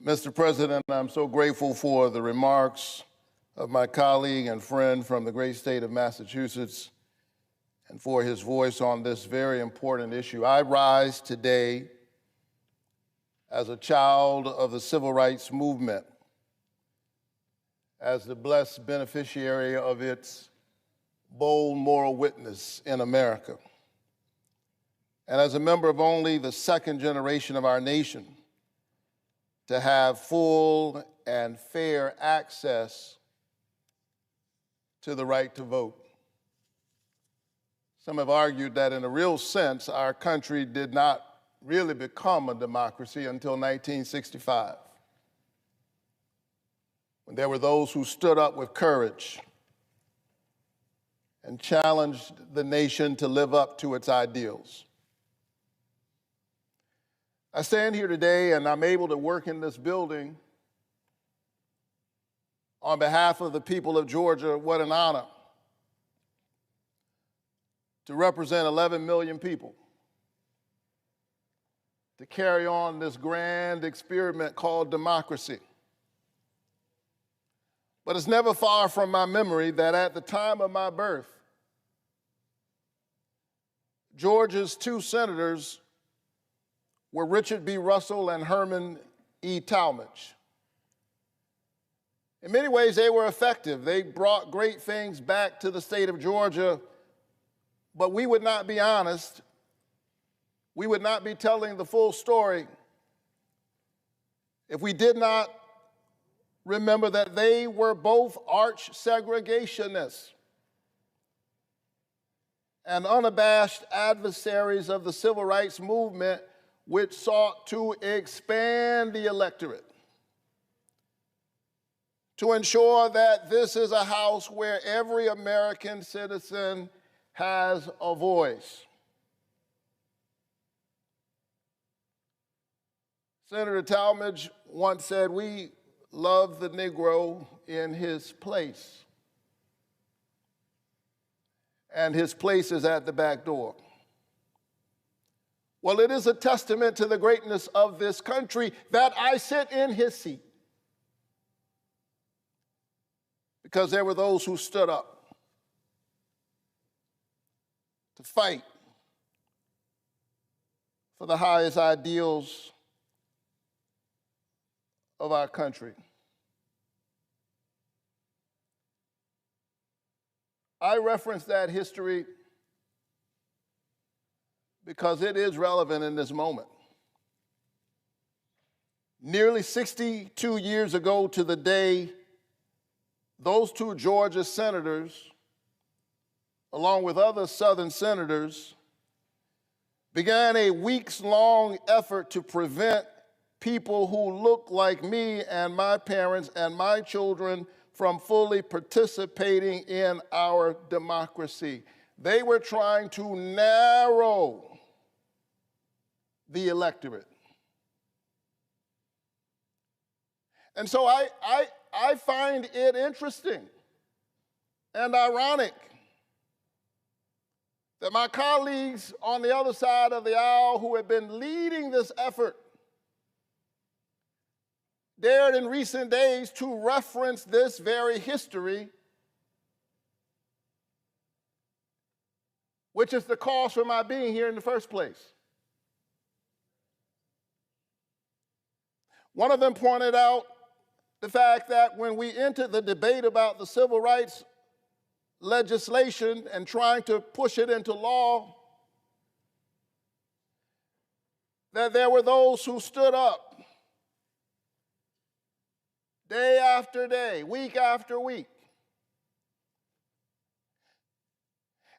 Mr. President, I'm so grateful for the remarks of my colleague and friend from the great state of Massachusetts and for his voice on this very important issue. I rise today as a child of the civil rights movement, as the blessed beneficiary of its bold moral witness in America, and as a member of only the second generation of our nation to have full and fair access to the right to vote. Some have argued that in a real sense, our country did not really become a democracy until 1965, when there were those who stood up with courage and challenged the nation to live up to its ideals. I stand here today and I'm able to work in this building on behalf of the people of Georgia. What an honor to represent 11 million people, to carry on this grand experiment called democracy. But it's never far from my memory that at the time of my birth, Georgia's two senators were Richard B. Russell and Herman E. Talmadge. In many ways, they were effective. They brought great things back to the state of Georgia, but we would not be honest. We would not be telling the full story if we did not remember that they were both arch segregationists and unabashed adversaries of the civil rights movement, which sought to expand the electorate, to ensure that this is a house where every American citizen has a voice. Senator Talmadge once said, "We love the Negro in his place, and his place is at the back door." Well, it is a testament to the greatness of this country that I sit in his seat, because there were those who stood up to fight for the highest ideals of our country. I reference that history because it is relevant in this moment. Nearly 62 years ago to the day, those two Georgia senators, along with other Southern senators, began a weeks-long effort to prevent people who look like me and my parents and my children from fully participating in our democracy. They were trying to narrow the electorate. And so I find it interesting and ironic that my colleagues on the other side of the aisle who have been leading this effort dared in recent days to reference this very history, which is the cause for my being here in the first place. One of them pointed out the fact that when we entered the debate about the civil rights legislation and trying to push it into law, that there were those who stood up day after day, week after week.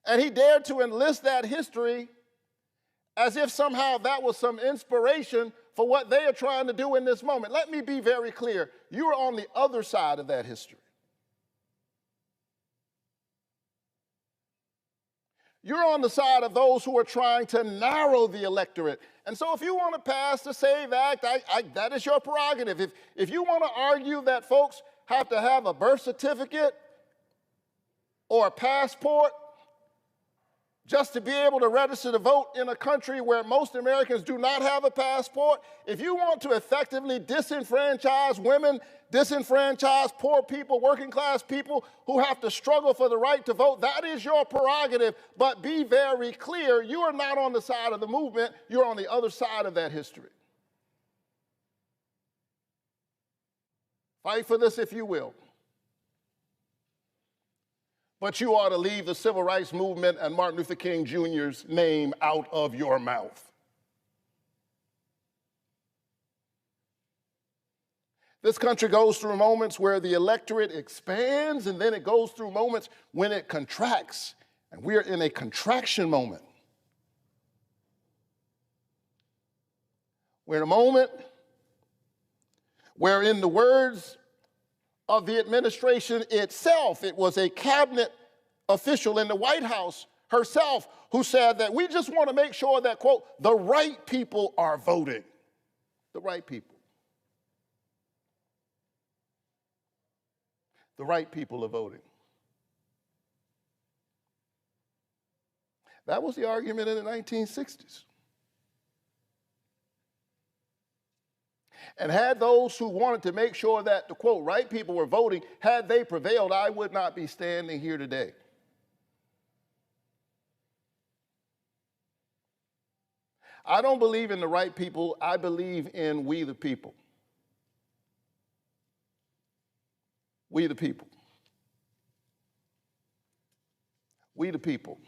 And he dared to enlist that history as if somehow that was some inspiration for what they are trying to do in this moment. Let me be very clear. You are on the other side of that history. You're on the side of those who are trying to narrow the electorate. And so if you want to pass the SAVE Act, that is your prerogative. If you want to argue that folks have to have a birth certificate or a passport, just to be able to register to vote in a country where most Americans do not have a passport. If you want to effectively disenfranchise women, disenfranchise poor people, working class people who have to struggle for the right to vote, that is your prerogative. But be very clear, you are not on the side of the movement, you're on the other side of that history. Fight for this if you will. But you ought to leave the civil rights movement and Martin Luther King Jr.'s name out of your mouth. This country goes through moments where the electorate expands, and then it goes through moments when it contracts, and we are in a contraction moment. We're in a moment where, in the words of the administration itself, it was a cabinet official in the White House herself who said that we just want to make sure that, quote, the right people are voting. The right people. The right people are voting. That was the argument in the 1960s. And had those who wanted to make sure that the, quote, right people were voting, had they prevailed, I would not be standing here today. I don't believe in the right people. I believe in we the people. We the people. We the people.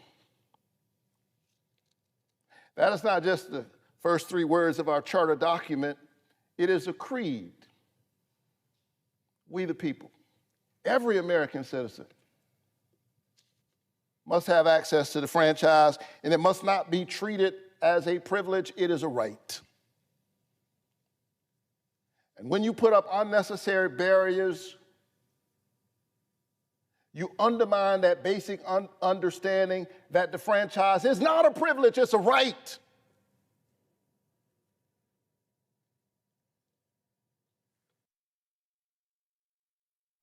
That is not just the first three words of our charter document. It is a creed. We the people. Every American citizen must have access to the franchise, and it must not be treated as a privilege. It is a right. And when you put up unnecessary barriers, you undermine that basic understanding that the franchise is not a privilege, it's a right.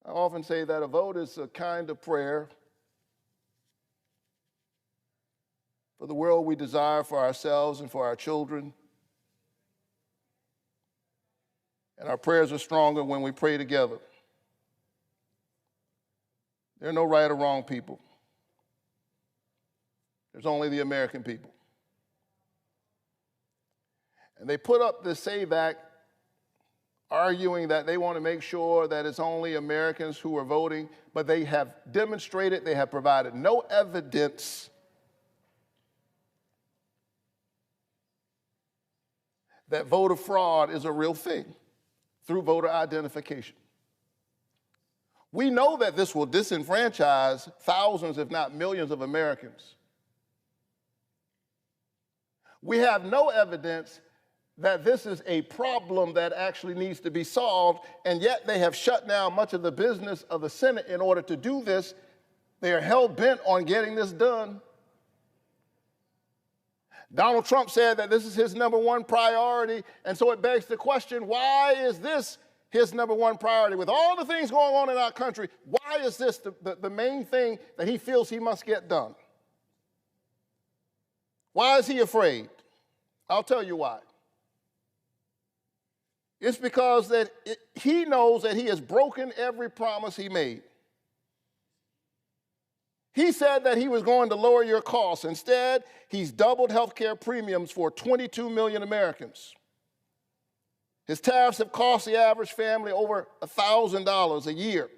I often say that a vote is a kind of prayer for the world we desire for ourselves and for our children. And our prayers are stronger when we pray together. There are no right or wrong people. There's only the American people. And they put up this SAVE Act arguing that they want to make sure that it's only Americans who are voting, but they have demonstrated, they have provided no evidence that voter fraud is a real thing through voter identification. We know that this will disenfranchise thousands, if not millions, of Americans. We have no evidence that this is a problem that actually needs to be solved, and yet they have shut down much of the business of the Senate in order to do this. They are hell-bent on getting this done. Donald Trump said that this is his number one priority, and so it begs the question, why is this his number one priority? With all the things going on in our country, why is this the main thing that he feels he must get done? Why is he afraid? I'll tell you why. It's because that he knows that he has broken every promise he made. He said that he was going to lower your costs. Instead, he's doubled health care premiums for 22 million Americans. His tariffs have cost the average family over $1,000 a year.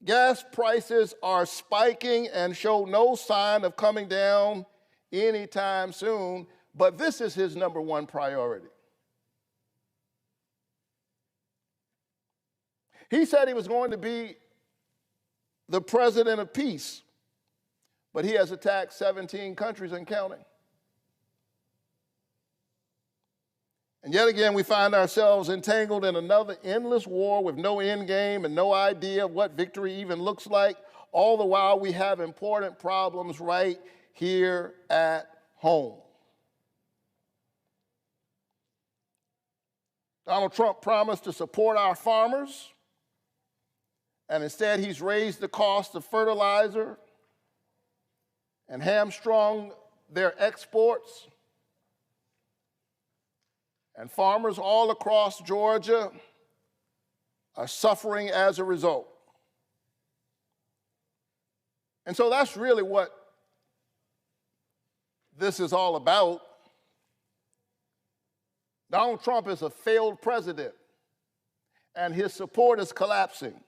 Gas prices are spiking and show no sign of coming down anytime soon, but this is his number one priority. He said he was going to be the president of peace, but he has attacked 17 countries and counting. And yet again, we find ourselves entangled in another endless war with no end game and no idea of what victory even looks like. All the while, we have important problems right here at home. Donald Trump promised to support our farmers, and instead he's raised the cost of fertilizer and hamstrung their exports. And farmers all across Georgia are suffering as a result. And so that's really what this is all about. Donald Trump is a failed president, and his support is collapsing.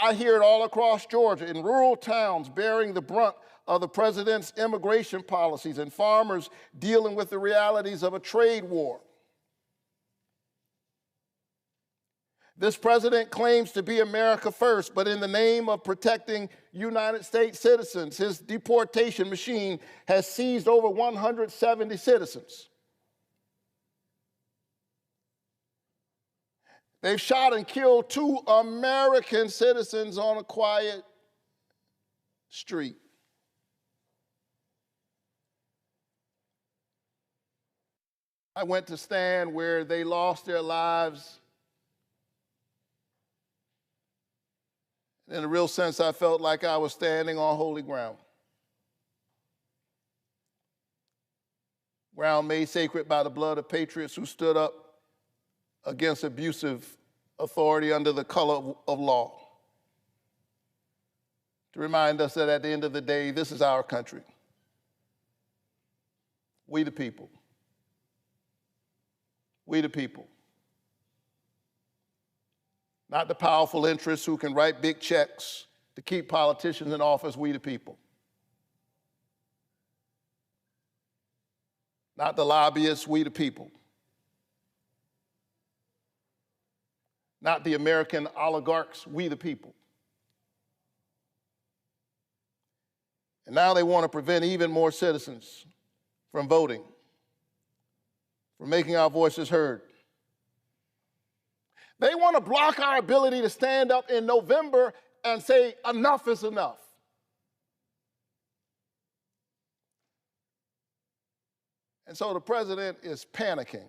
I hear it all across Georgia, in rural towns bearing the brunt of the president's immigration policies, and farmers dealing with the realities of a trade war. This president claims to be America first, but in the name of protecting United States citizens, his deportation machine has seized over 170 citizens. They've shot and killed 2 American citizens on a quiet street. I went to stand where they lost their lives. In a real sense, I felt like I was standing on holy ground. Ground made sacred by the blood of patriots who stood up against abusive authority under the color of law. To remind us that at the end of the day, this is our country. We the people. We the people. Not the powerful interests who can write big checks to keep politicians in office, we the people. Not the lobbyists, we the people. Not the American oligarchs, we the people. And now they want to prevent even more citizens from voting, from making our voices heard. They want to block our ability to stand up in November and say, enough is enough. And so the president is panicking.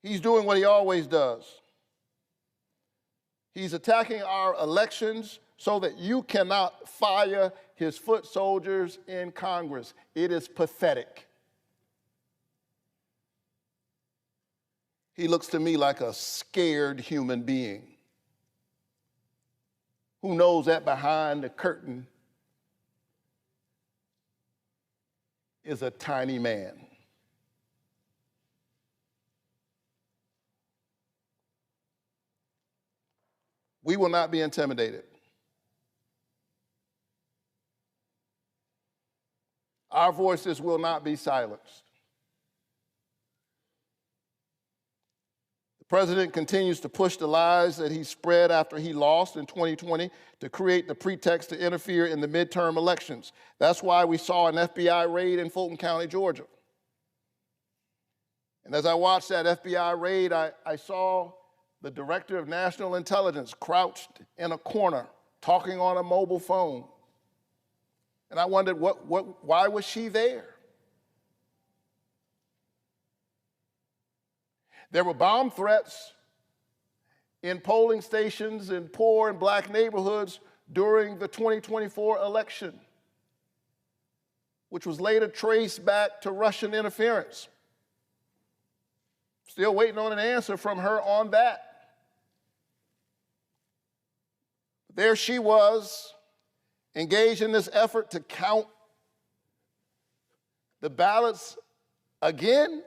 He's doing what he always does. He's attacking our elections so that you cannot fire his foot soldiers in Congress. It is pathetic. He looks to me like a scared human being who knows that behind the curtain is a tiny man. We will not be intimidated. Our voices will not be silenced. The president continues to push the lies that he spread after he lost in 2020 to create the pretext to interfere in the midterm elections. That's why we saw an FBI raid in Fulton County, Georgia. And as I watched that FBI raid, I saw the director of national intelligence crouched in a corner, talking on a mobile phone. And I wondered, why was she there? There were bomb threats in polling stations in poor and black neighborhoods during the 2024 election, which was later traced back to Russian interference. Still waiting on an answer from her on that. There she was, engaged in this effort to count the ballots again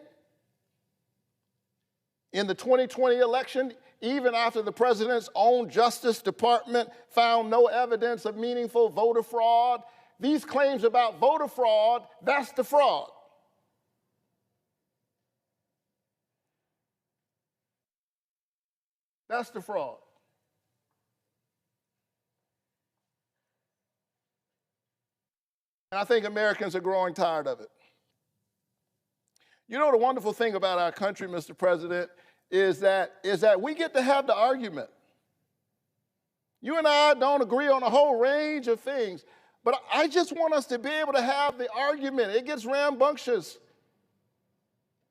in the 2020 election, even after the president's own Justice Department found no evidence of meaningful voter fraud. These claims about voter fraud, that's the fraud. That's the fraud. And I think Americans are growing tired of it. You know, the wonderful thing about our country, Mr. President, is that we get to have the argument. You and I don't agree on a whole range of things, but I just want us to be able to have the argument. It gets rambunctious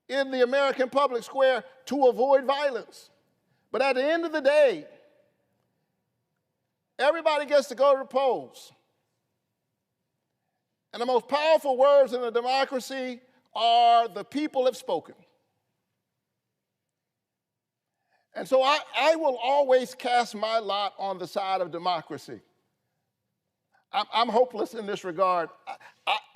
in the American public square to avoid violence. But at the end of the day, Everybody gets to go to the polls. And the most powerful words in a democracy are the people have spoken. And so I will always cast my lot on the side of democracy. I'm hopeless in this regard.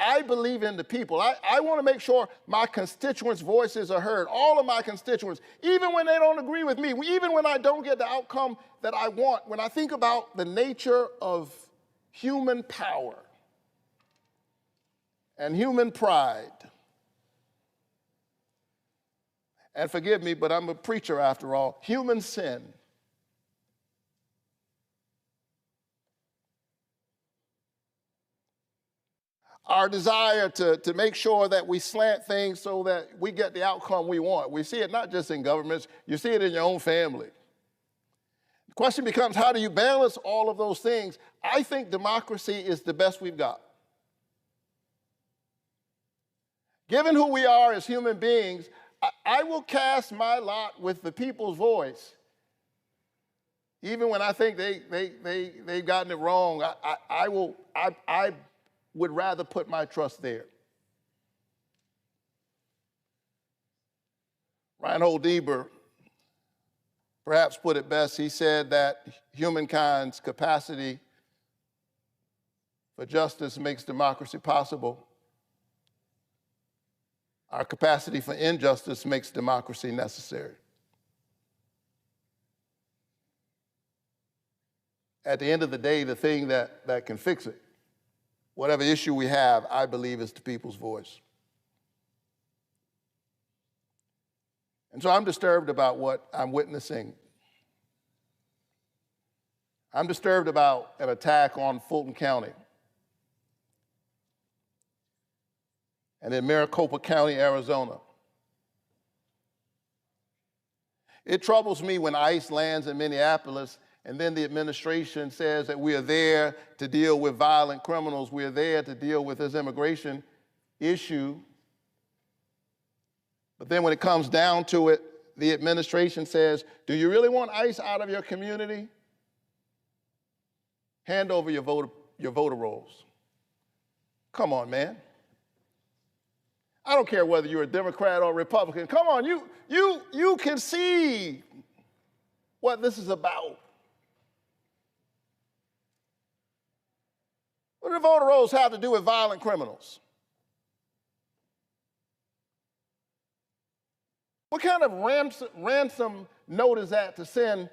I believe in the people. I want to make sure my constituents' voices are heard, all of my constituents, even when they don't agree with me, even when I don't get the outcome that I want. When I think about the nature of human power and human pride, and forgive me, but I'm a preacher after all, human sin. Our desire to make sure that we slant things so that we get the outcome we want. We see it not just in governments, you see it in your own family. The question becomes, how do you balance all of those things? I think democracy is the best we've got. Given who we are as human beings, I will cast my lot with the people's voice. Even when I think they've gotten it wrong, I would rather put my trust there. Reinhold Niebuhr perhaps put it best. He said that humankind's capacity for justice makes democracy possible. Our capacity for injustice makes democracy necessary. At the end of the day, the thing that can fix it, whatever issue we have, I believe is the people's voice. And so I'm disturbed about what I'm witnessing. I'm disturbed about an attack on Fulton County and in Maricopa County, Arizona. It troubles me when ICE lands in Minneapolis and then the administration says that we are there to deal with violent criminals, we are there to deal with this immigration issue. But then when it comes down to it, the administration says, do you really want ICE out of your community? Hand over your voter rolls. Come on, man. I don't care whether you're a Democrat or Republican. Come on, you can see what this is about. What do the voter rolls have to do with violent criminals? What kind of ransom note is that to send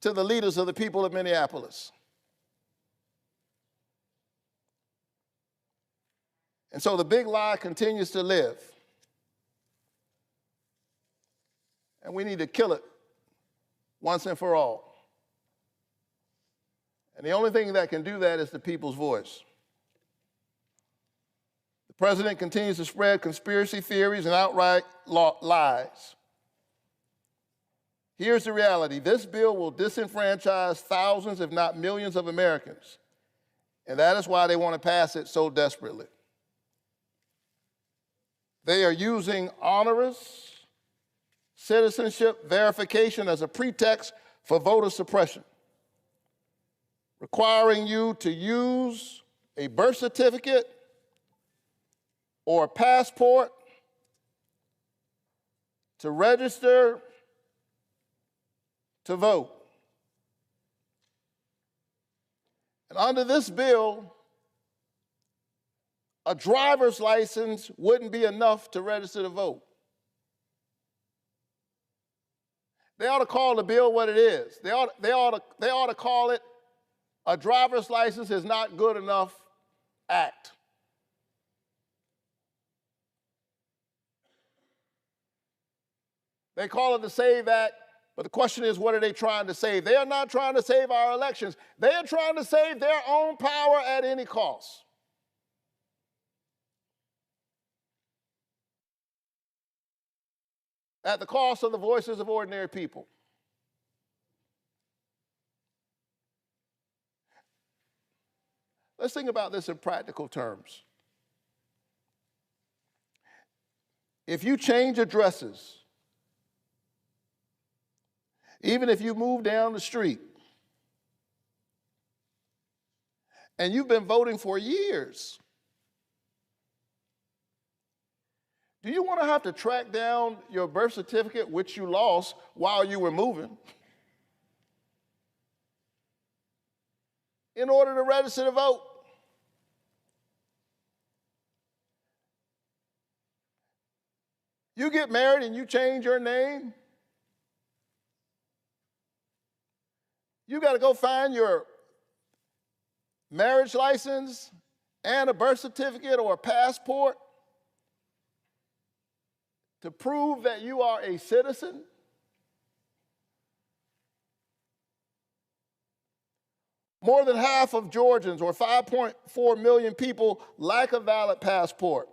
to the leaders of the people of Minneapolis? And so the big lie continues to live. And we need to kill it once and for all. And the only thing that can do that is the people's voice. The president continues to spread conspiracy theories and outright lies. Here's the reality. This bill will disenfranchise thousands, if not millions, of Americans. And that is why they want to pass it so desperately. They are using onerous citizenship verification as a pretext for voter suppression, requiring you to use a birth certificate or a passport to register to vote. And under this bill, a driver's license wouldn't be enough to register to vote. They ought to call the bill what it is. They ought to call it a driver's license is not good enough act. They call it the SAVE Act, but the question is, what are they trying to save? They are not trying to save our elections. They are trying to save their own power at any cost. At the cost of the voices of ordinary people. Let's think about this in practical terms. If you change addresses, even if you move down the street, and you've been voting for years. Do you want to have to track down your birth certificate, which you lost while you were moving, in order to register to vote? You get married and you change your name. You got to go find your marriage license and a birth certificate or a passport to prove that you are a citizen. More than half of Georgians, or 5.4 million people, lack a valid passport.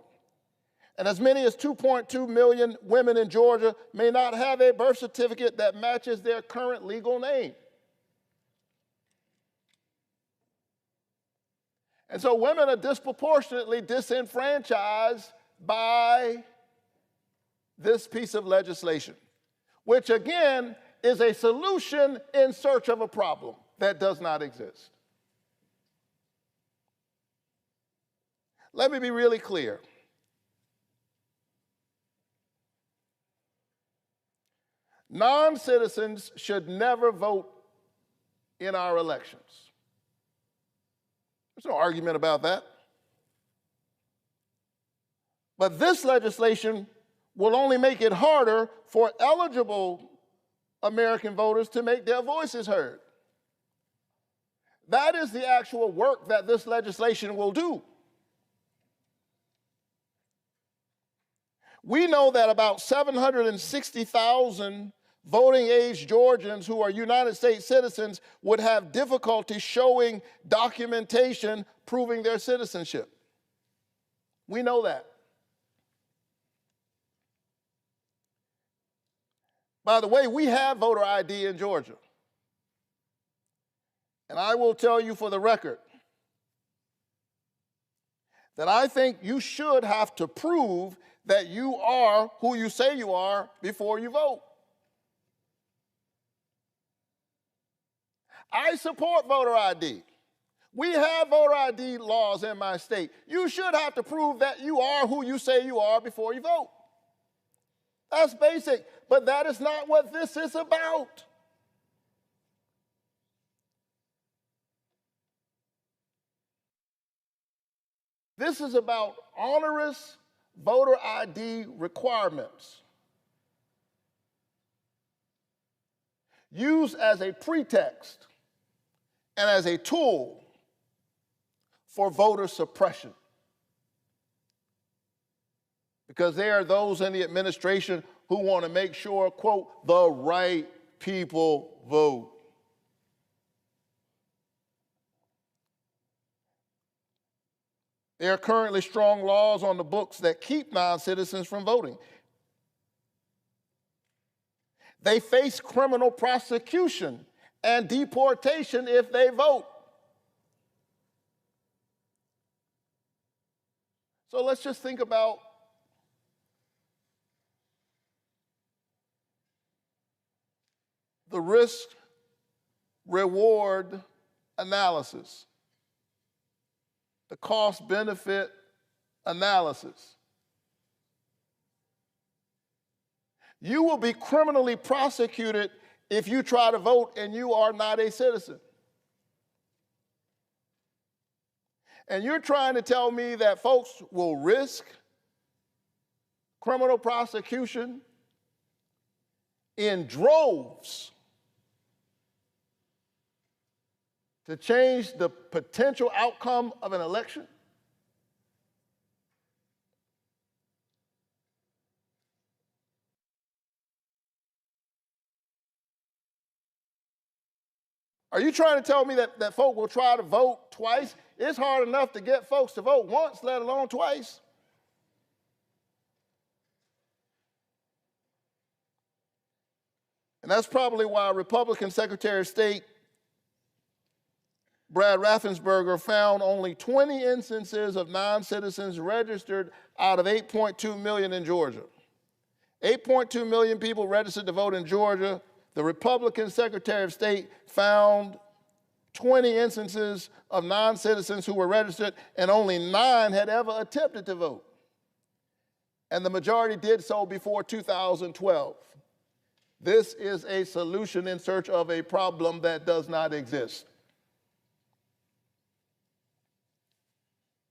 And as many as 2.2 million women in Georgia may not have a birth certificate that matches their current legal name. And so women are disproportionately disenfranchised by this piece of legislation, which again is a solution in search of a problem that does not exist. Let me be really clear. Non-citizens should never vote in our elections. There's no argument about that. But this legislation will only make it harder for eligible American voters to make their voices heard. That is the actual work that this legislation will do. We know that about 760,000 voting-age Georgians who are United States citizens would have difficulty showing documentation proving their citizenship. We know that. By the way, we have voter ID in Georgia. And I will tell you for the record that I think you should have to prove that you are who you say you are before you vote. I support voter ID. We have voter ID laws in my state. You should have to prove that you are who you say you are before you vote. That's basic, but that is not what this is about. This is about onerous voter ID requirements used as a pretext and as a tool for voter suppression. Because there are those in the administration who want to make sure, quote, the right people vote. There are currently strong laws on the books that keep non-citizens from voting. They face criminal prosecution and deportation if they vote. So let's just think about the risk-reward analysis, the cost-benefit analysis. You will be criminally prosecuted if you try to vote and you are not a citizen. And you're trying to tell me that folks will risk criminal prosecution in droves to change the potential outcome of an election? Are you trying to tell me that folk will try to vote twice? It's hard enough to get folks to vote once, let alone twice. And that's probably why Republican Secretary of State Brad Raffensperger found only 20 instances of non-citizens registered out of 8.2 million in Georgia. 8.2 million people registered to vote in Georgia. The Republican Secretary of State found 20 instances of non-citizens who were registered, and only 9 had ever attempted to vote. And the majority did so before 2012. This is a solution in search of a problem that does not exist.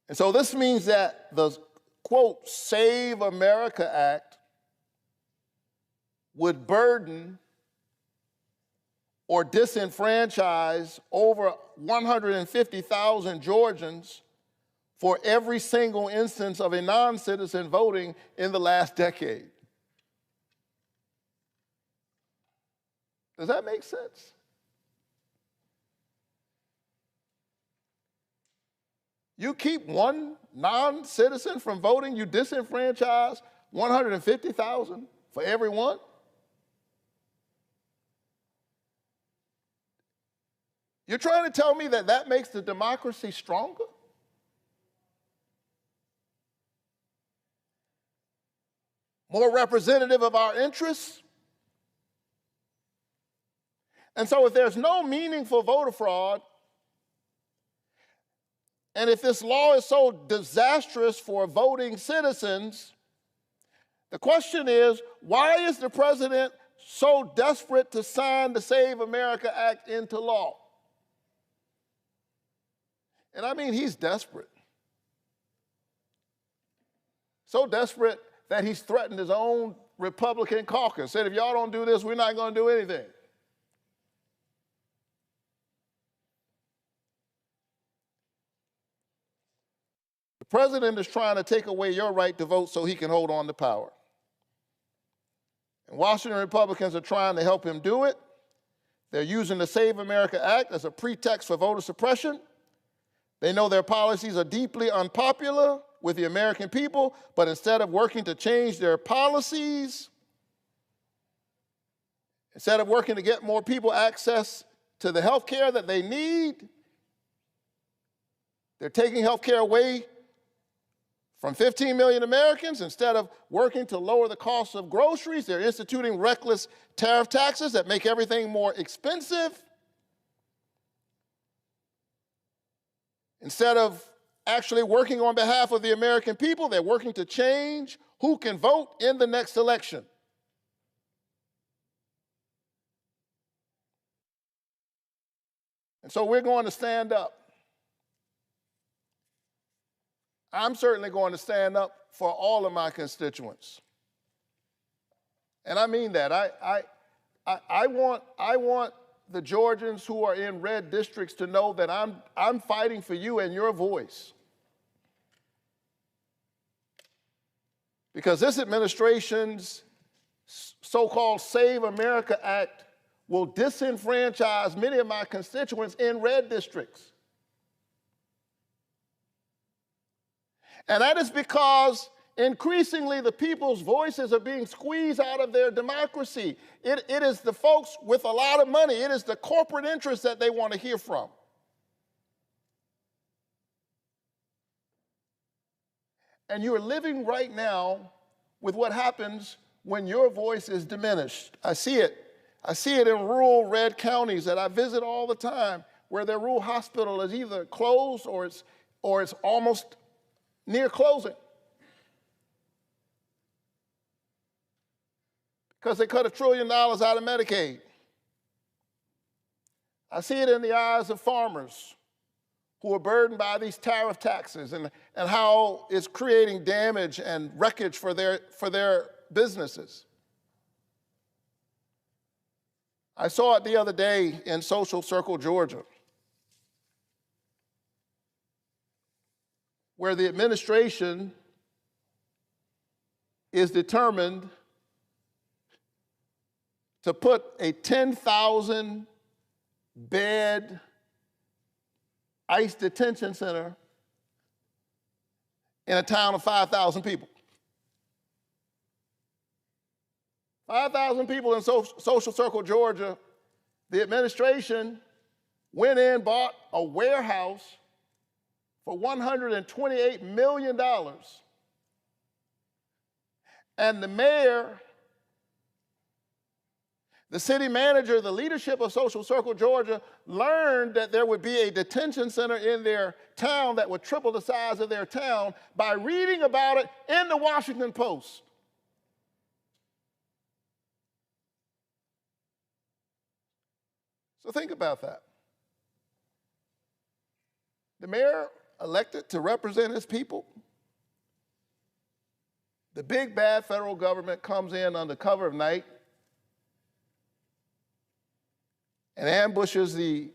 And so this means that the, quote, Save America Act would burden or disenfranchise over 150,000 Georgians for every single instance of a non-citizen voting in the last decade. Does that make sense? You keep one non-citizen from voting, you disenfranchise 150,000 for everyone? You're trying to tell me that that makes the democracy stronger? More representative of our interests? And so if there's no meaningful voter fraud, and if this law is so disastrous for voting citizens, the question is, why is the president so desperate to sign the Save America Act into law? And I mean, he's desperate. So desperate that he's threatened his own Republican caucus, said, if y'all don't do this, we're not going to do anything. The president is trying to take away your right to vote so he can hold on to power. And Washington Republicans are trying to help him do it. They're using the Save America Act as a pretext for voter suppression. They know their policies are deeply unpopular with the American people, but instead of working to change their policies, instead of working to get more people access to the health care that they need, they're taking health care away from 15 million Americans. Instead of working to lower the cost of groceries, they're instituting reckless tariff taxes that make everything more expensive. Instead of actually working on behalf of the American people, they're working to change who can vote in the next election. And so we're going to stand up. I'm certainly going to stand up for all of my constituents. And I mean that. I want the Georgians who are in red districts to know that I'm fighting for you and your voice. Because this administration's so-called Save America Act will disenfranchise many of my constituents in red districts. And that is because increasingly the people's voices are being squeezed out of their democracy. It is the folks with a lot of money. It is the corporate interests that they want to hear from. And you're living right now with what happens when your voice is diminished. I see it. I see it in rural red counties that I visit all the time, where their rural hospital is either closed or it's almost near closing. Because they cut $1 trillion out of Medicaid. I see it in the eyes of farmers who are burdened by these tariff taxes and how it's creating damage and wreckage for their businesses. I saw it the other day in Social Circle, Georgia, where the administration is determined to put a 10,000 bed ICE detention center in a town of 5,000 people. 5,000 people in Social Circle, Georgia. The administration went in, bought a warehouse for $128 million. And the mayor The city manager, the leadership of Social Circle Georgia, learned that there would be a detention center in their town that would triple the size of their town by reading about it in the Washington Post. So think about that. The mayor elected to represent his people. The big bad federal government comes in under cover of night and ambushes the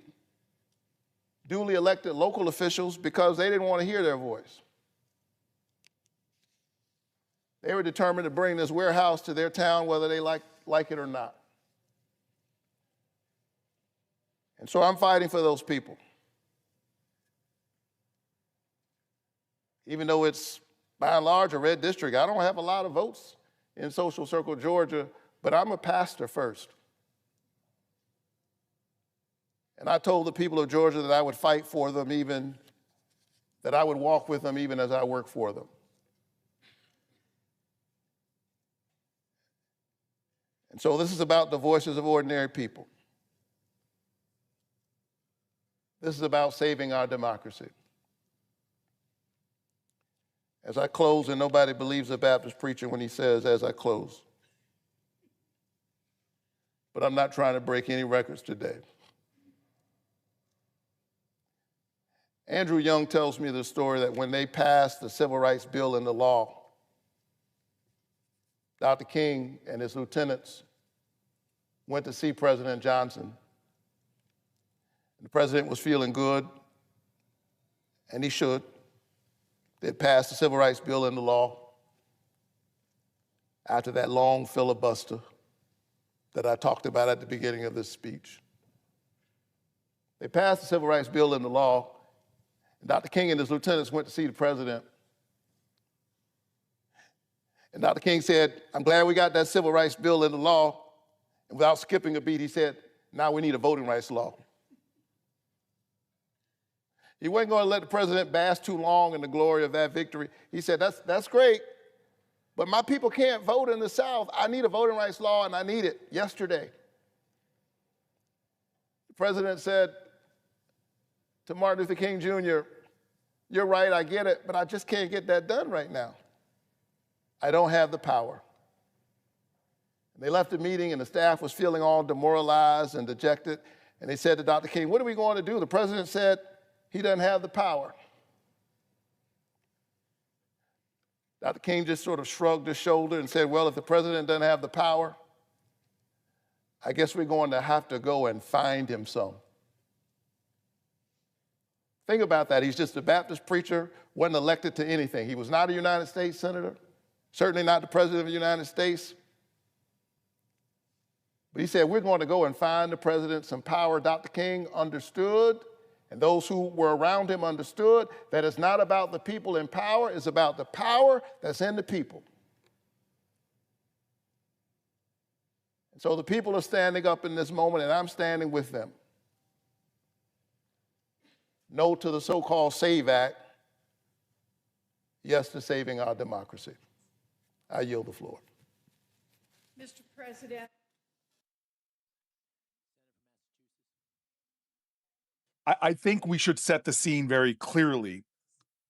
duly elected local officials because they didn't want to hear their voice. They were determined to bring this warehouse to their town whether they like it or not. And so I'm fighting for those people. Even though it's by and large a red district, I don't have a lot of votes in Social Circle Georgia, but I'm a pastor first. And I told the people of Georgia that I would fight for them, even that I would walk with them even as I work for them. And so this is about the voices of ordinary people. This is about saving our democracy. As I close, and nobody believes a Baptist preacher when he says, as I close. But I'm not trying to break any records today. Andrew Young tells me the story that when they passed the Civil Rights Bill into law, Dr. King and his lieutenants went to see President Johnson. The president was feeling good, and he should. They'd passed the Civil Rights Bill into law after that long filibuster that I talked about at the beginning of this speech. They passed the Civil Rights Bill into law, and Dr. King and his lieutenants went to see the president. And Dr. King said, I'm glad we got that Civil Rights Bill into law. And without skipping a beat, he said, now we need a voting rights law. He wasn't going to let the president bask too long in the glory of that victory. He said, that's great, but my people can't vote in the South. I need a voting rights law, and I need it yesterday. The president said to Martin Luther King Jr., you're right, I get it, but I just can't get that done right now. I don't have the power. And they left the meeting, and the staff was feeling all demoralized and dejected, and they said to Dr. King, what are we going to do? The president said, he doesn't have the power. Dr. King just sort of shrugged his shoulder and said, well, if the president doesn't have the power, I guess we're going to have to go and find him some. Think about that. He's just a Baptist preacher, wasn't elected to anything. He was not a United States senator, certainly not the president of the United States. But he said, we're going to go and find the president some power. Dr. King understood, and those who were around him understood, that it's not about the people in power, it's about the power that's in the people. And so the people are standing up in this moment, and I'm standing with them. No to the so-called SAVE Act, yes to saving our democracy. I yield the floor. Mr. President. I think we should set the scene very clearly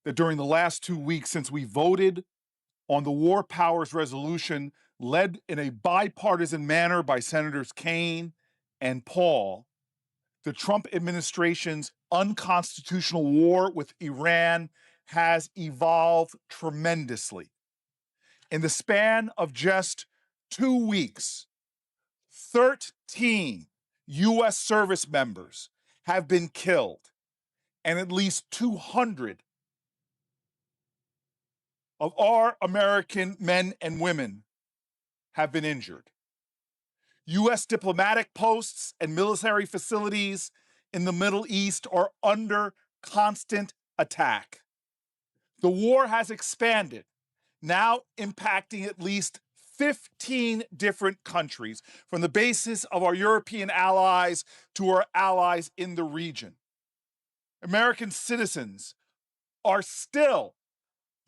that during the last 2 weeks since we voted on the War Powers Resolution led in a bipartisan manner by Senators Kaine and Paul, the Trump administration's unconstitutional war with Iran has evolved tremendously. In the span of just 2 weeks, 13 U.S. service members have been killed, and at least 200 of our American men and women have been injured. U.S. diplomatic posts and military facilities in the Middle East are under constant attack. The war has expanded, now impacting at least 15 different countries, from the basis of our European allies to our allies in the region. American citizens are still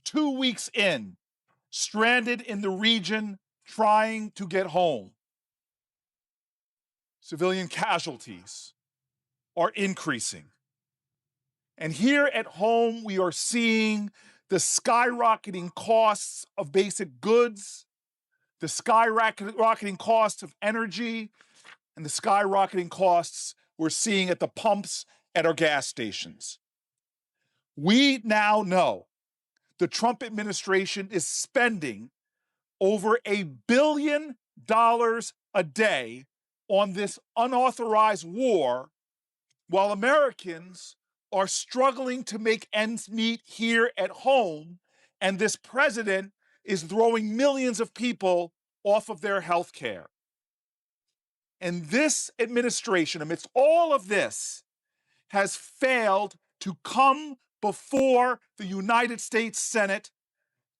2 weeks in, stranded in the region, trying to get home. civilian casualties are increasing. And here at home, we are seeing the skyrocketing costs of basic goods, the skyrocketing costs of energy, and the skyrocketing costs we're seeing at the pumps at our gas stations. We now know the Trump administration is spending over $1 billion a day on this unauthorized war, while Americans are struggling to make ends meet here at home, and this president is throwing millions of people off of their health care. And this administration, amidst all of this, has failed to come before the United States Senate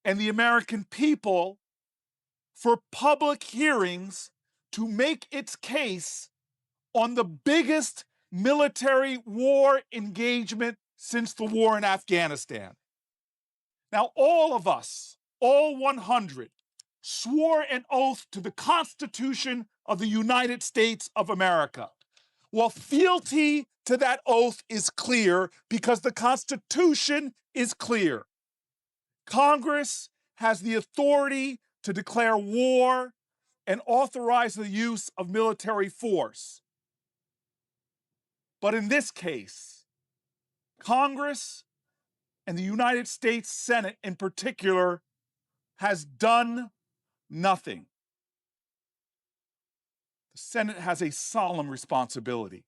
and the American people for public hearings to make its case on the biggest military war engagement since the war in Afghanistan. Now, all of us, all 100, swore an oath to the Constitution of the United States of America. Well, fealty to that oath is clear because the Constitution is clear. Congress has the authority to declare war and authorize the use of military force. But in this case, Congress and the United States Senate in particular has done nothing. The Senate has a solemn responsibility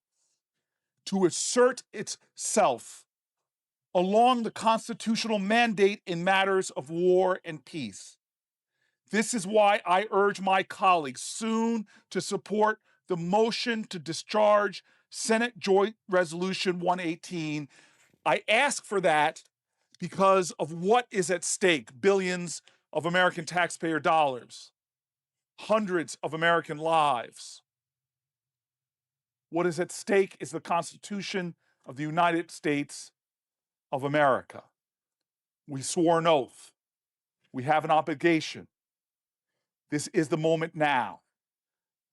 to assert itself along the constitutional mandate in matters of war and peace. This is why I urge my colleagues soon to support the motion to discharge Senate Joint Resolution 118. I ask for that because of what is at stake: billions of American taxpayer dollars, hundreds of American lives. What is at stake is the Constitution of the United States of America. We swore an oath. We have an obligation. This is the moment now.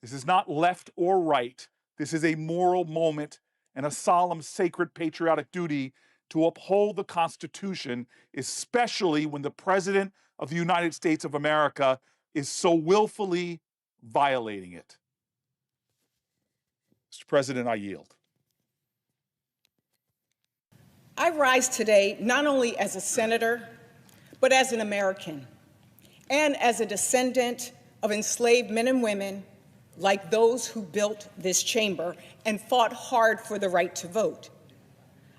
This is not left or right. This is a moral moment and a solemn, sacred, patriotic duty to uphold the Constitution, especially when the President of the United States of America is so willfully violating it. Mr. President, I yield. I rise today not only as a senator, but as an American and as a descendant of enslaved men and women like those who built this chamber and fought hard for the right to vote.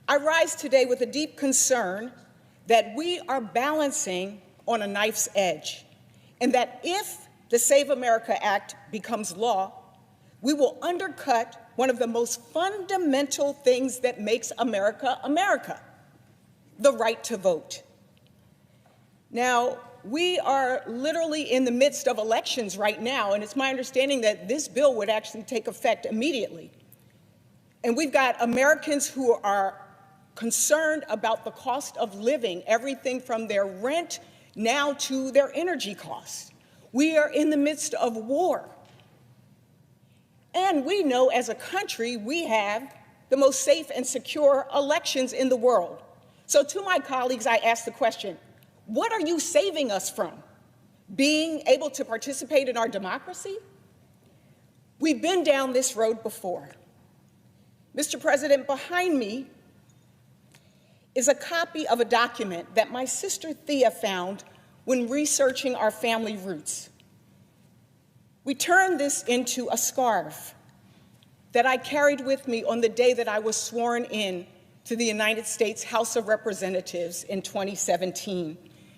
I rise today with a deep concern that we are balancing on a knife's edge, and that if the Save America Act becomes law, we will undercut one of the most fundamental things that makes America America: the right to vote. Now, we are literally in the midst of elections right now, and it's my understanding that this bill would actually take effect immediately. And we've got Americans who are concerned about the cost of living, everything from their rent now to their energy costs. We are in the midst of war. And we know as a country we have the most safe and secure elections in the world. So to my colleagues, I ask the question, what are you saving us from? Being able to participate in our democracy? We've been down this road before. Mr. President, behind me is a copy of a document that my sister Thea found when researching our family roots. We turned this into a scarf that I carried with me on the day that I was sworn in to the United States House of Representatives in 2017,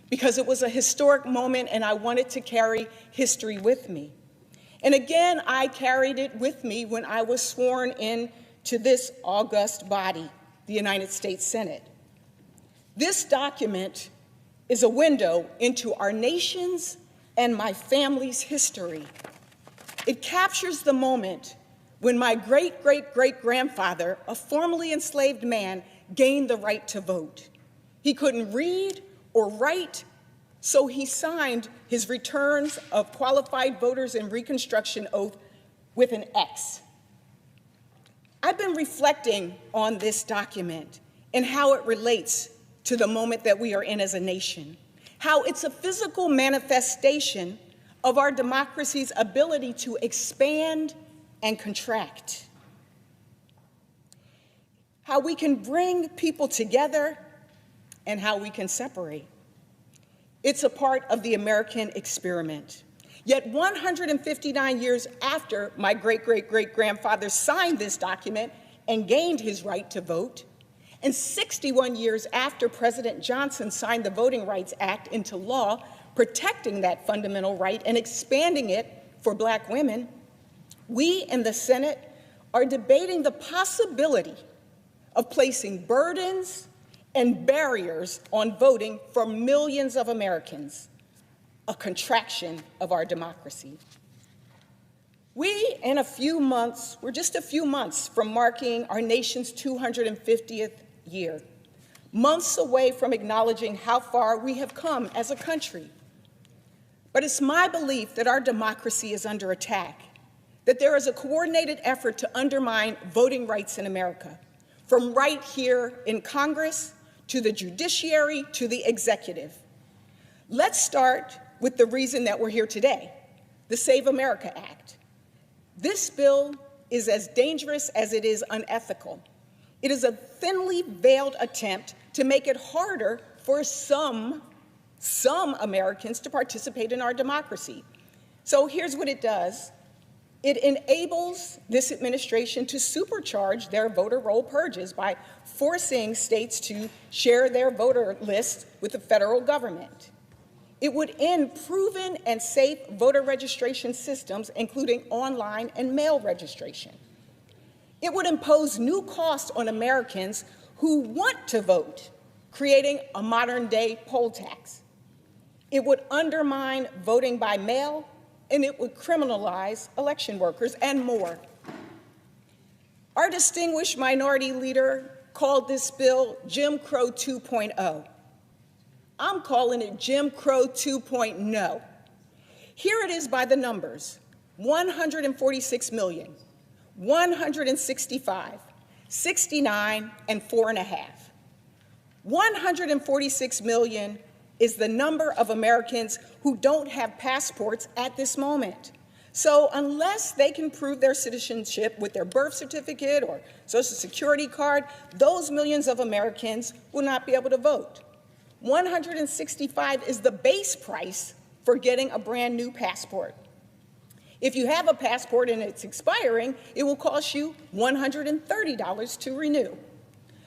because it was a historic moment and I wanted to carry history with me. And again, I carried it with me when I was sworn in to this august body, the United States Senate. This document is a window into our nation's and my family's history. It captures the moment when my great-great-great-grandfather, a formerly enslaved man, gained the right to vote. He couldn't read or write, so he signed his returns of qualified voters and Reconstruction oath with an X. I've been reflecting on this document and how it relates to the moment that we are in as a nation, how it's a physical manifestation of our democracy's ability to expand and contract, how we can bring people together and how we can separate. It's a part of the American experiment. Yet 159 years after my great-great-great-grandfather signed this document and gained his right to vote, and 61 years after President Johnson signed the Voting Rights Act into law, protecting that fundamental right and expanding it for Black women, we in the Senate are debating the possibility of placing burdens and barriers on voting for millions of Americans, a contraction of our democracy. We, in a few months, we're just a few months from marking our nation's 250th year, months away from acknowledging how far we have come as a country. But it's my belief that our democracy is under attack, that there is a coordinated effort to undermine voting rights in America, from right here in Congress to the judiciary to the executive. Let's start with the reason that we're here today, the Save America Act. This bill is as dangerous as it is unethical. It is a thinly veiled attempt to make it harder for some Americans to participate in our democracy. So here's what it does. It enables this administration to supercharge their voter roll purges by forcing states to share their voter lists with the federal government. It would end proven and safe voter registration systems, including online and mail registration. It would impose new costs on Americans who want to vote, creating a modern-day poll tax. It would undermine voting by mail, and it would criminalize election workers and more. Our distinguished minority leader called this bill Jim Crow 2.0. I'm calling it Jim Crow 2.0. Here it is by the numbers: 146 million, 165, 69, and 4.5. 146 million is the number of Americans who don't have passports at this moment. So unless they can prove their citizenship with their birth certificate or Social Security card, those millions of Americans will not be able to vote. 165 is the base price for getting a brand new passport. If you have a passport and it's expiring, it will cost you $130 to renew.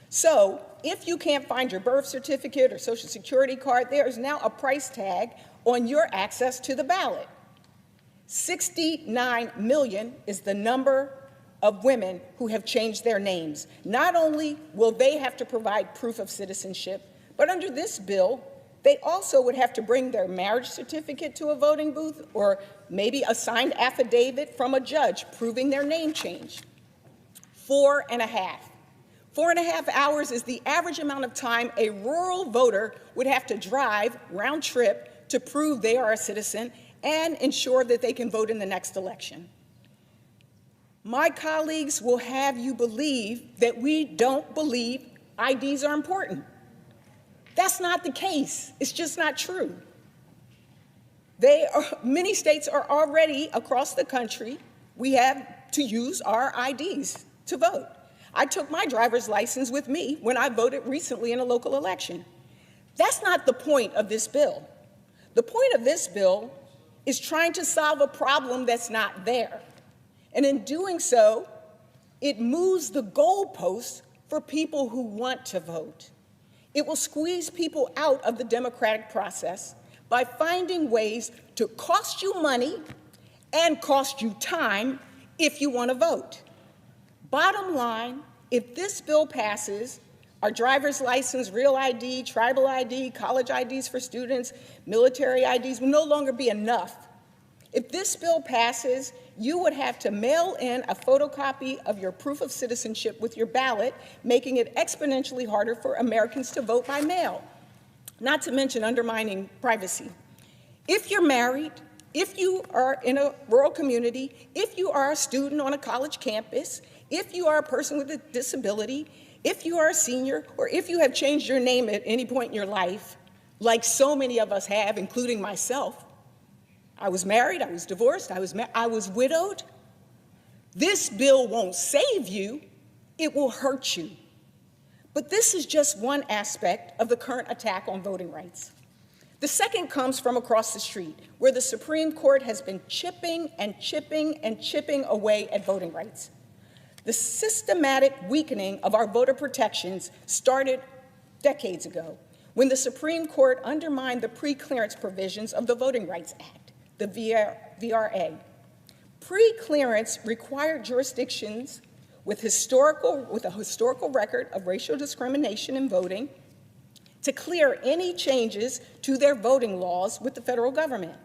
So if you can't find your birth certificate or Social Security card, there is now a price tag on your access to the ballot. 69 million is the number of women who have changed their names. Not only will they have to provide proof of citizenship, but under this bill, they also would have to bring their marriage certificate to a voting booth or maybe a signed affidavit from a judge proving their name change. 4.5. 4.5 hours is the average amount of time a rural voter would have to drive round trip to prove they are a citizen and ensure that they can vote in the next election. My colleagues will have you believe that we don't believe IDs are important. That's not the case. It's just not true. Many states are already across the country. We have to use our IDs to vote. I took my driver's license with me when I voted recently in a local election. That's not the point of this bill. The point of this bill is trying to solve a problem that's not there. And in doing so, it moves the goalposts for people who want to vote. It will squeeze people out of the democratic process by finding ways to cost you money and cost you time if you want to vote. Bottom line, if this bill passes, our driver's license, real ID, tribal ID, college IDs for students, military IDs will no longer be enough. If this bill passes, you would have to mail in a photocopy of your proof of citizenship with your ballot, making it exponentially harder for Americans to vote by mail, not to mention undermining privacy. If you're married, if you are in a rural community, if you are a student on a college campus, if you are a person with a disability, if you are a senior, or if you have changed your name at any point in your life, like so many of us have, including myself. I was married, I was divorced, I was widowed. This bill won't save you, it will hurt you. But this is just one aspect of the current attack on voting rights. The second comes from across the street, where the Supreme Court has been chipping and chipping and chipping away at voting rights. The systematic weakening of our voter protections started decades ago, when the Supreme Court undermined the pre-clearance provisions of the Voting Rights Act, the VRA. Pre-clearance required jurisdictions with a historical record of racial discrimination in voting to clear any changes to their voting laws with the federal government.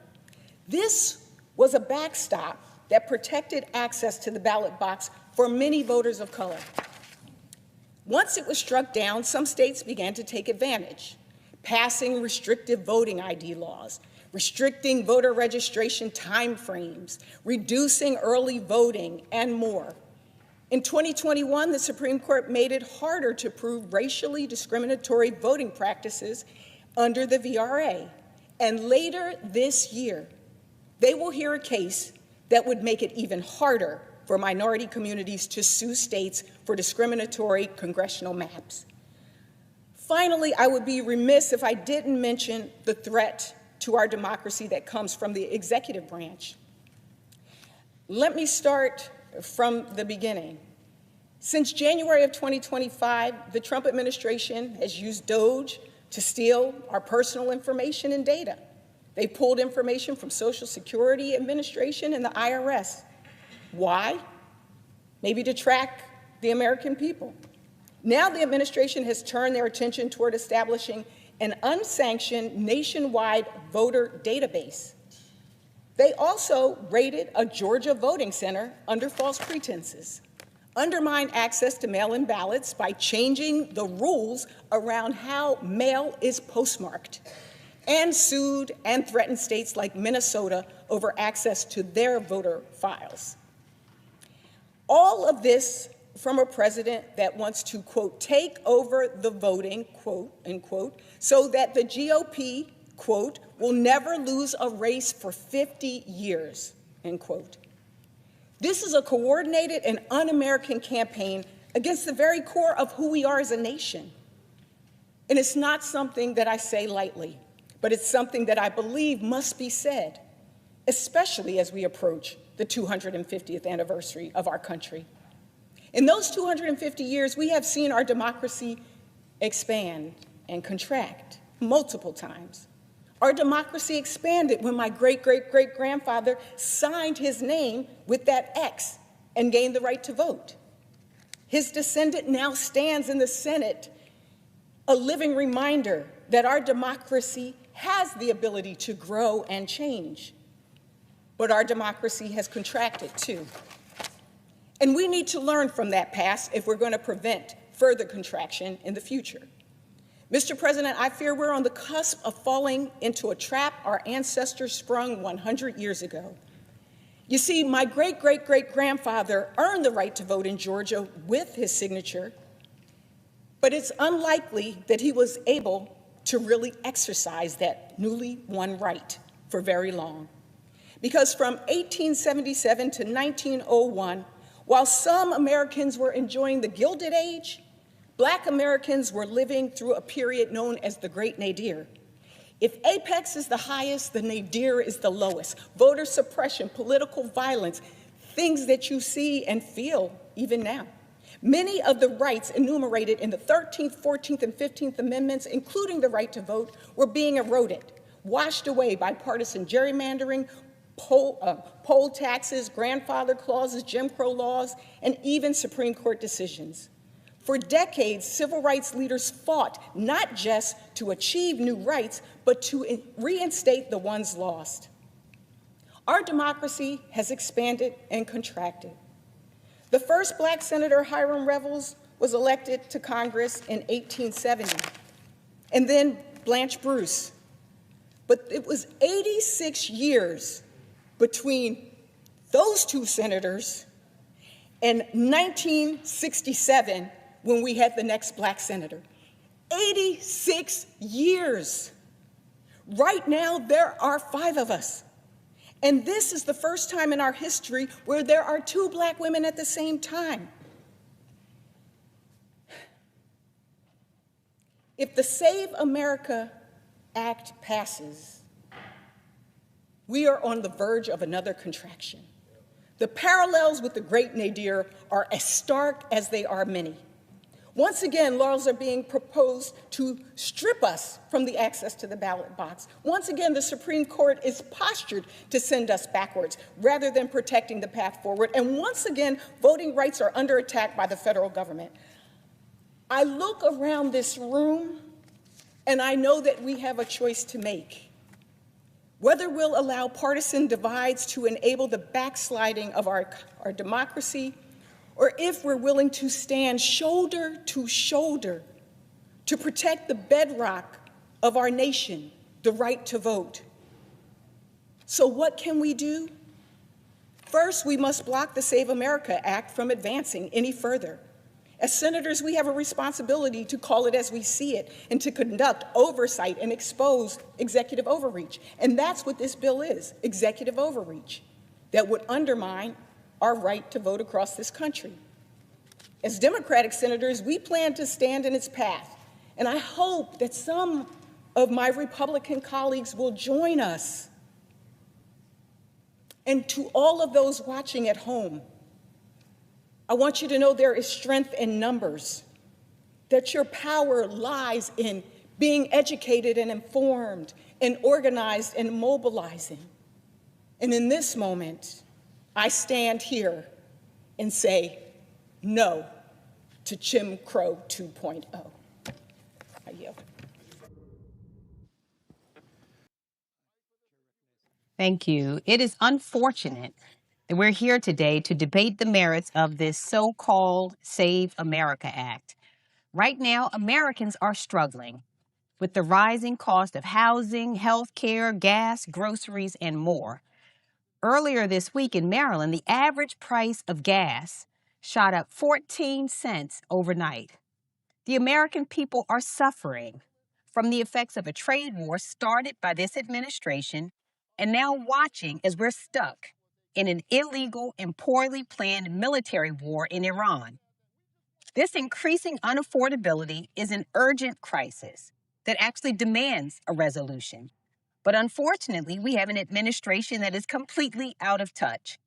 This was a backstop that protected access to the ballot box for many voters of color. Once it was struck down, some states began to take advantage, passing restrictive voting ID laws, restricting voter registration timeframes, reducing early voting, and more. In 2021, the Supreme Court made it harder to prove racially discriminatory voting practices under the VRA. And later this year, they will hear a case that would make it even harder for minority communities to sue states for discriminatory congressional maps. Finally, I would be remiss if I didn't mention the threat to our democracy that comes from the executive branch. Let me start from the beginning. Since January of 2025, the Trump administration has used DOJ to steal our personal information and data. They pulled information from Social Security Administration and the IRS. Why? Maybe to track the American people. Now the administration has turned their attention toward establishing an unsanctioned nationwide voter database. They also raided a Georgia voting center under false pretenses, undermined access to mail-in ballots by changing the rules around how mail is postmarked, and sued and threatened states like Minnesota over access to their voter files. All of this from a president that wants to, quote, take over the voting, quote, unquote, so that the GOP, quote, will never lose a race for 50 years, end quote. This is a coordinated and un-American campaign against the very core of who we are as a nation. And it's not something that I say lightly, but it's something that I believe must be said, especially as we approach the 250th anniversary of our country. In those 250 years, we have seen our democracy expand and contract multiple times. Our democracy expanded when my great-great-great-grandfather signed his name with that X and gained the right to vote. His descendant now stands in the Senate, a living reminder that our democracy has the ability to grow and change. But our democracy has contracted too. And we need to learn from that past if we're going to prevent further contraction in the future. Mr. President, I fear we're on the cusp of falling into a trap our ancestors sprung 100 years ago. You see, my great-great-great-grandfather earned the right to vote in Georgia with his signature, but it's unlikely that he was able to really exercise that newly won right for very long. Because from 1877 to 1901, while some Americans were enjoying the Gilded Age, Black Americans were living through a period known as the Great Nadir. If apex is the highest, the nadir is the lowest. Voter suppression, political violence, things that you see and feel even now. Many of the rights enumerated in the 13th, 14th, and 15th Amendments, including the right to vote, were being eroded, washed away by partisan gerrymandering, poll taxes, grandfather clauses, Jim Crow laws, and even Supreme Court decisions. For decades, civil rights leaders fought not just to achieve new rights, but to reinstate the ones lost. Our democracy has expanded and contracted. The first Black Senator, Hiram Revels, was elected to Congress in 1870, and then Blanche Bruce. But it was 86 years between those two senators and 1967 when we had the next black senator. 86 years. Right now, there are 5 of us. And this is the first time in our history where there are 2 black women at the same time. If the Save America Act passes, we are on the verge of another contraction. The parallels with the Great Nadir are as stark as they are many. Once again, laws are being proposed to strip us from the access to the ballot box. Once again, the Supreme Court is postured to send us backwards rather than protecting the path forward. And once again, voting rights are under attack by the federal government. I look around this room and I know that we have a choice to make. Whether we'll allow partisan divides to enable the backsliding of our democracy, or if we're willing to stand shoulder to shoulder to protect the bedrock of our nation, the right to vote. So what can we do? First, we must block the Save America Act from advancing any further. As senators, we have a responsibility to call it as we see it and to conduct oversight and expose executive overreach. And that's what this bill is, executive overreach, that would undermine our right to vote across this country. As Democratic senators, we plan to stand in its path, and I hope that some of my Republican colleagues will join us. And to all of those watching at home, I want you to know there is strength in numbers, that your power lies in being educated and informed and organized and mobilizing. And in this moment, I stand here and say no to Jim Crow 2.0. I yield. Thank you. It is unfortunate that we're here today to debate the merits of this so-called Save America Act. Right now, Americans are struggling with the rising cost of housing, health care, gas, groceries, and more. Earlier this week in Maryland, the average price of gas shot up 14 cents overnight. The American people are suffering from the effects of a trade war started by this administration and now watching as we're stuck in an illegal and poorly planned military war in Iran. This increasing unaffordability is an urgent crisis that actually demands a resolution. But unfortunately, we have an administration that is completely out of touch.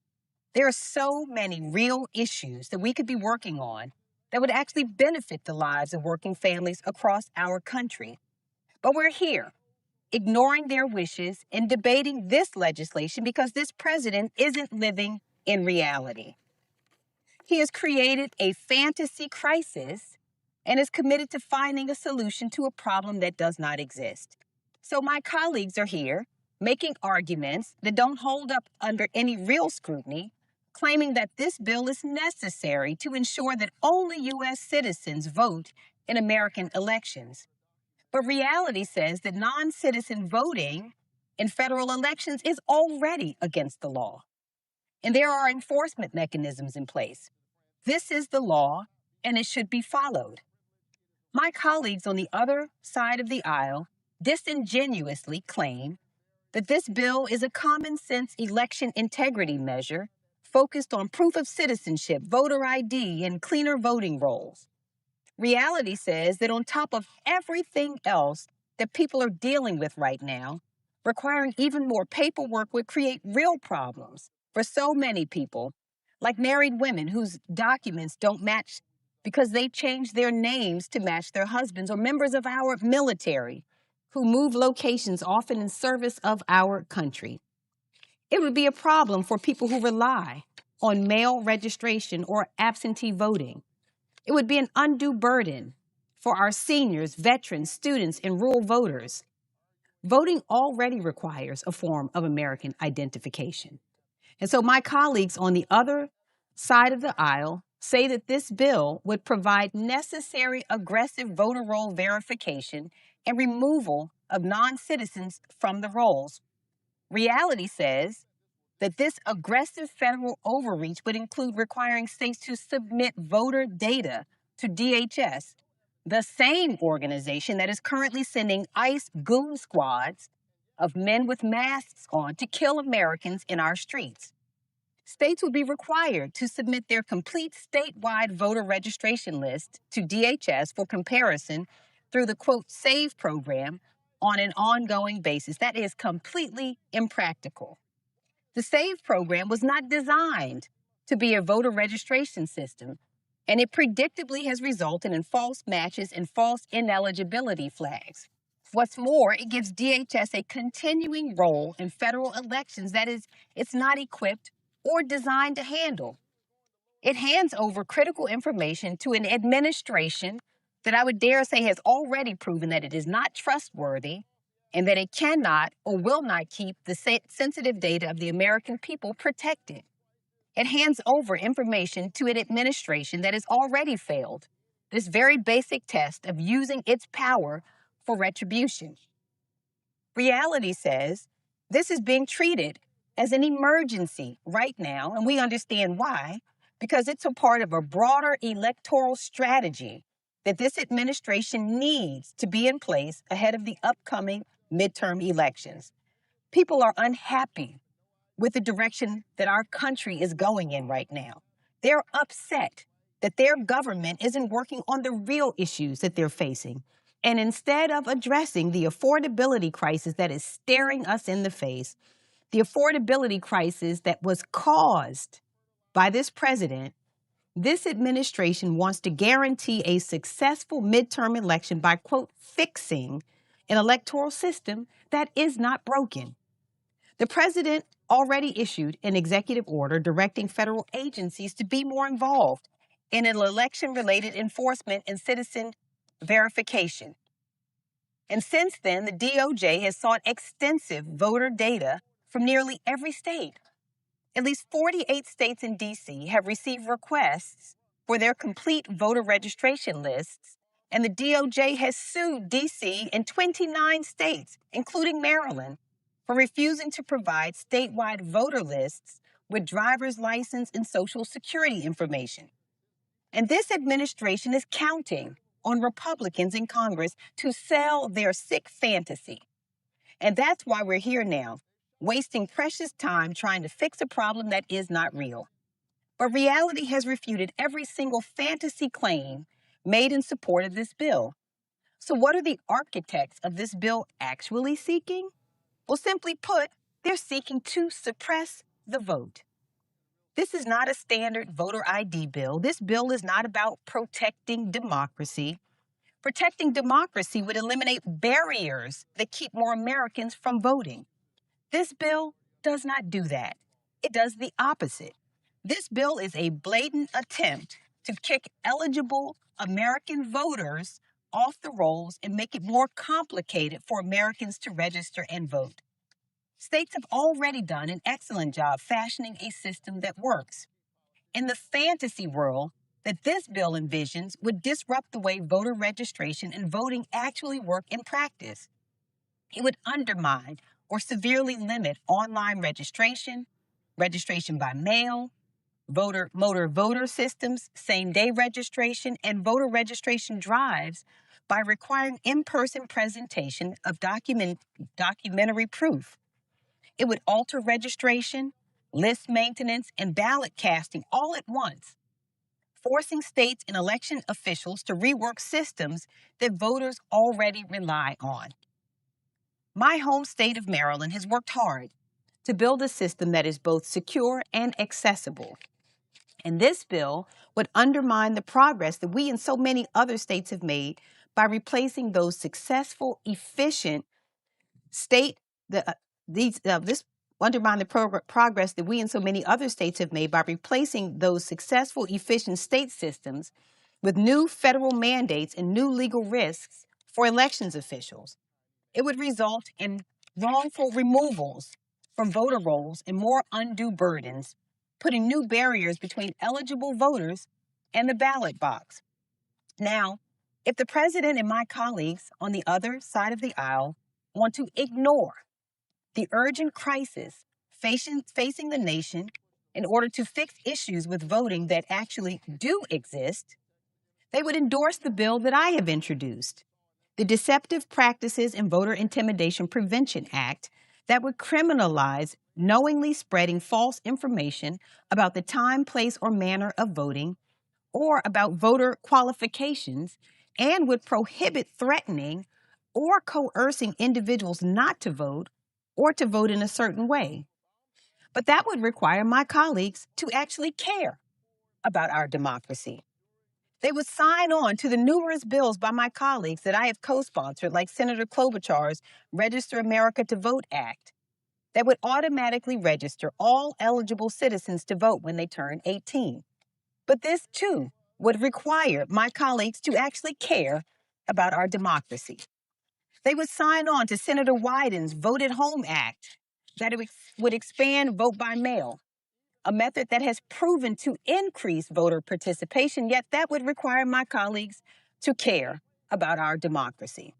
There are so many real issues that we could be working on that would actually benefit the lives of working families across our country. But we're here, ignoring their wishes and debating this legislation because this president isn't living in reality. He has created a fantasy crisis and is committed to finding a solution to a problem that does not exist. So my colleagues are here making arguments that don't hold up under any real scrutiny, claiming that this bill is necessary to ensure that only U.S. citizens vote in American elections. But reality says that non-citizen voting in federal elections is already against the law, and there are enforcement mechanisms in place. This is the law, and it should be followed. My colleagues on the other side of the aisle disingenuously claim that this bill is a common-sense election integrity measure focused on proof of citizenship, voter ID, and cleaner voting rolls. Reality says that on top of everything else that people are dealing with right now, requiring even more paperwork would create real problems for so many people, like married women whose documents don't match because they changed their names to match their husbands, or members of our military who move locations often in service of our country. It would be a problem for people who rely on mail registration or absentee voting. It would be an undue burden for our seniors, veterans, students, and rural voters. Voting already requires a form of American identification. And so my colleagues on the other side of the aisle say that this bill would provide necessary aggressive voter roll verification and removal of non-citizens from the rolls. Reality says that this aggressive federal overreach would include requiring states to submit voter data to DHS, the same organization that is currently sending ICE goon squads of men with masks on to kill Americans in our streets. States would be required to submit their complete statewide voter registration list to DHS for comparison through the, quote, SAVE program on an ongoing basis. That is completely impractical. The SAVE program was not designed to be a voter registration system, and it predictably has resulted in false matches and false ineligibility flags. What's more, it gives DHS a continuing role in federal elections that it's not equipped or designed to handle. It hands over critical information to an administration that I would dare say has already proven that it is not trustworthy and that it cannot or will not keep the sensitive data of the American people protected. It hands over information to an administration that has already failed this very basic test of using its power for retribution. Reality says this is being treated as an emergency right now, and we understand why, because it's a part of a broader electoral strategy that this administration needs to be in place ahead of the upcoming midterm elections. People are unhappy with the direction that our country is going in right now. They're upset that their government isn't working on the real issues that they're facing. And instead of addressing the affordability crisis that is staring us in the face, the affordability crisis that was caused by this president, this administration wants to guarantee a successful midterm election by, quote, fixing an electoral system that is not broken. The president already issued an executive order directing federal agencies to be more involved in an election-related enforcement and citizen verification. And since then, the DOJ has sought extensive voter data from nearly every state. At least 48 states and D.C. have received requests for their complete voter registration lists, and the DOJ has sued D.C. and 29 states, including Maryland, for refusing to provide statewide voter lists with driver's license and Social Security information. And this administration is counting on Republicans in Congress to sell their sick fantasy. And that's why we're here now, wasting precious time trying to fix a problem that is not real. But reality has refuted every single fantasy claim made in support of this bill. So what are the architects of this bill actually seeking? Well, simply put, they're seeking to suppress the vote. This is not a standard voter ID bill. This bill is not about protecting democracy. Protecting democracy would eliminate barriers that keep more Americans from voting. This bill does not do that. It does the opposite. This bill is a blatant attempt to kick eligible American voters off the rolls and make it more complicated for Americans to register and vote. States have already done an excellent job fashioning a system that works. In the fantasy world that this bill envisions would disrupt the way voter registration and voting actually work in practice. It would undermine or severely limit online registration, registration by mail, motor voter systems, same-day registration, and voter registration drives by requiring in-person presentation of documentary proof. It would alter registration, list maintenance, and ballot casting all at once, forcing states and election officials to rework systems that voters already rely on. My home state of Maryland has worked hard to build a system that is both secure and accessible. And this bill would undermine the progress that we and so many other states have made by replacing those successful, efficient this undermine the progress that we and so many other states have made by replacing those successful, efficient state systems with new federal mandates and new legal risks for elections officials. It would result in wrongful removals from voter rolls and more undue burdens, putting new barriers between eligible voters and the ballot box. Now, if the president and my colleagues on the other side of the aisle want to ignore the urgent crisis facing the nation in order to fix issues with voting that actually do exist, they would endorse the bill that I have introduced, the Deceptive Practices and Voter Intimidation Prevention Act, that would criminalize knowingly spreading false information about the time, place, or manner of voting, or about voter qualifications, and would prohibit threatening or coercing individuals not to vote or to vote in a certain way. But that would require my colleagues to actually care about our democracy. They would sign on to the numerous bills by my colleagues that I have co-sponsored, like Senator Klobuchar's Register America to Vote Act, that would automatically register all eligible citizens to vote when they turn 18. But this, too, would require my colleagues to actually care about our democracy. They would sign on to Senator Wyden's Vote at Home Act that would expand vote by mail, a method that has proven to increase voter participation, yet that would require my colleagues to care about our democracy.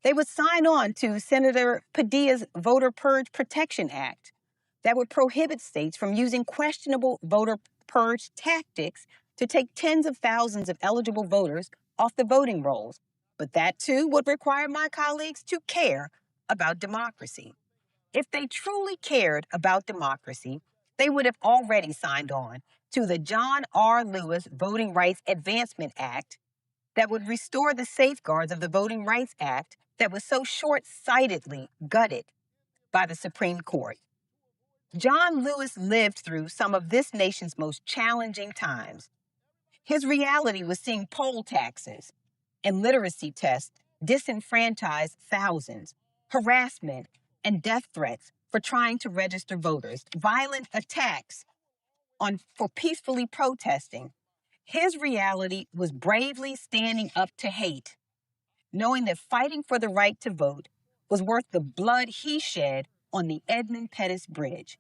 They would sign on to Senator Padilla's Voter Purge Protection Act that would prohibit states from using questionable voter purge tactics to take tens of thousands of eligible voters off the voting rolls. But that, too, would require my colleagues to care about democracy. If they truly cared about democracy, they would have already signed on to the John R. Lewis Voting Rights Advancement Act that would restore the safeguards of the Voting Rights Act that was so short-sightedly gutted by the Supreme Court. John Lewis lived through some of this nation's most challenging times. His reality was seeing poll taxes and literacy tests disenfranchise thousands, harassment and death threats for trying to register voters, violent attacks for peacefully protesting. His reality was bravely standing up to hate, knowing that fighting for the right to vote was worth the blood he shed on the Edmund Pettus Bridge.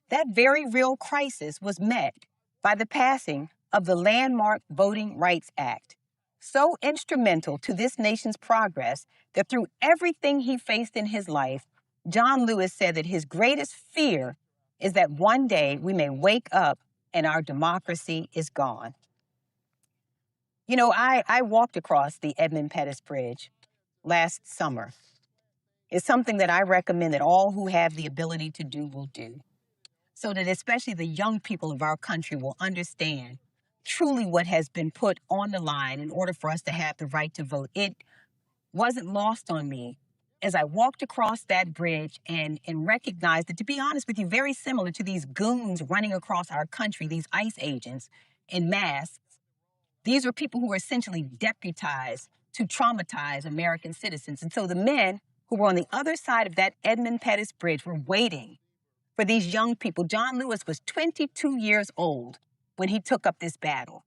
That very real crisis was met by the passing of the landmark Voting Rights Act, so instrumental to this nation's progress that through everything he faced in his life, John Lewis said that his greatest fear is that one day we may wake up and our democracy is gone. You know, I walked across the Edmund Pettus Bridge last summer. It's something that I recommend that all who have the ability to do will do, so that especially the young people of our country will understand truly what has been put on the line in order for us to have the right to vote. It wasn't lost on me as I walked across that bridge and recognized that, to be honest with you, very similar to these goons running across our country, these ICE agents in masks. These were people who were essentially deputized to traumatize American citizens. And so the men who were on the other side of that Edmund Pettus Bridge were waiting for these young people. John Lewis was 22 years old when he took up this battle,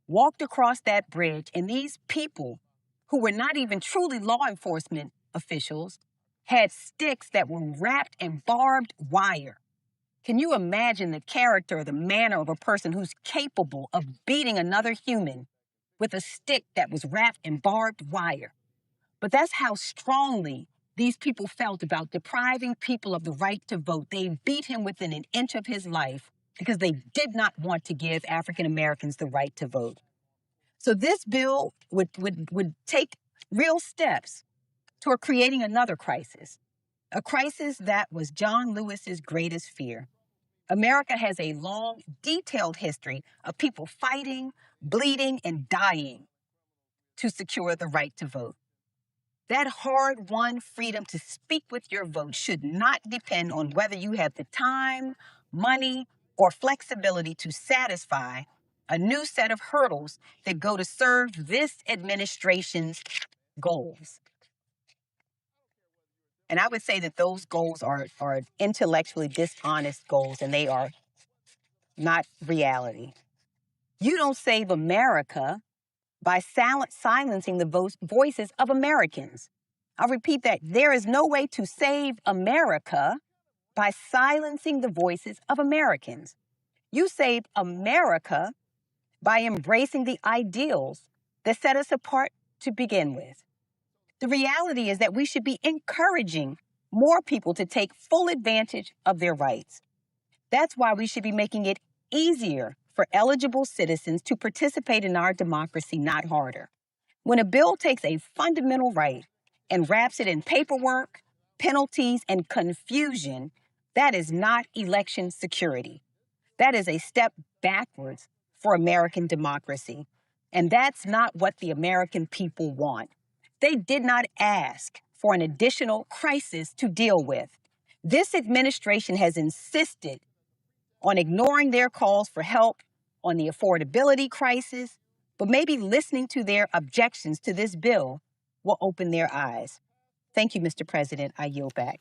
walked across that bridge, and these people, who were not even truly law enforcement officials, had sticks that were wrapped in barbed wire. Can you imagine the character or the manner of a person who's capable of beating another human with a stick that was wrapped in barbed wire? But that's how strongly these people felt about depriving people of the right to vote. They beat him within an inch of his life because they did not want to give African Americans the right to vote. So this bill would take real steps toward creating another crisis, a crisis that was John Lewis's greatest fear. America has a long, detailed history of people fighting, bleeding, and dying to secure the right to vote. That hard-won freedom to speak with your vote should not depend on whether you have the time, money, or flexibility to satisfy a new set of hurdles that go to serve this administration's goals. And I would say that those goals are intellectually dishonest goals, and they are not reality. You don't save America by silencing the voices of Americans. I'll repeat that. There is no way to save America by silencing the voices of Americans. You save America by embracing the ideals that set us apart to begin with. The reality is that we should be encouraging more people to take full advantage of their rights. That's why we should be making it easier for eligible citizens to participate in our democracy, not harder. When a bill takes a fundamental right and wraps it in paperwork, penalties, and confusion, that is not election security. That is a step backwards for American democracy. And that's not what the American people want. They did not ask for an additional crisis to deal with. This administration has insisted on ignoring their calls for help on the affordability crisis, but maybe listening to their objections to this bill will open their eyes. Thank you, Mr. President. I yield back.